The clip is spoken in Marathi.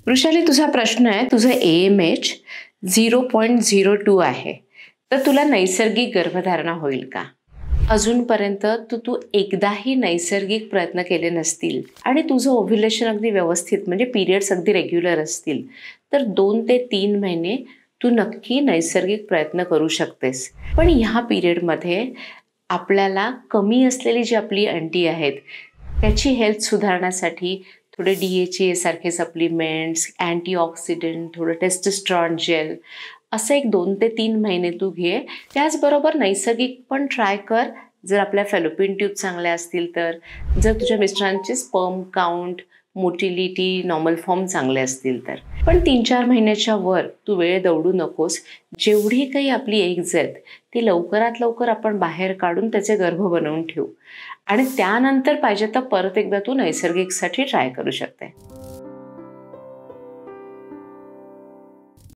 वृषाली, तुझा प्रश्न आहे, तुझं AMH 0.02 आहे, तर तुला नैसर्गिक गर्भधारणा होईल का? अजूनपर्यंत तू एकदाही नैसर्गिक प्रयत्न केले नसतील आणि तुझं ओव्ह्युलेशन अगदी व्यवस्थित म्हणजे पिरियड्स अगदी रेग्युलर असतील, तर 2 ते 3 महिने तू नक्की नैसर्गिक प्रयत्न करू शकतेस. पण ह्या पिरियडमध्ये आपल्याला कमी असलेली जी आपली अंडी आहेत त्याची हेल्थ सुधारण्यासाठी थोडे DHA सारखे सप्लिमेंट्स, अँटीऑक्सिडंट, थोडं टेस्टोस्टेरॉन जेल असं एक 2 ते 3 महिने तू घे. त्याचबरोबर नैसर्गिक पण ट्राय कर. जर आपल्या फॅलोपियन ट्यूब चांगल्या असतील तर, जर तुझ्या मिस्टरांचे sperm count, motility, normal form चांगले असतील तर. पण 3-4 महिन्याच्या वर तू वेळ दवडू नकोस. जेवढी काही आपली एग्ज आहेत ती लवकरात लवकर आपण बाहेर काढून त्याचे गर्भ बनवून ठेवू आणि त्यानंतर पाहिजे तर परत एकदा तू नैसर्गिकसाठी ट्राय करू शकते.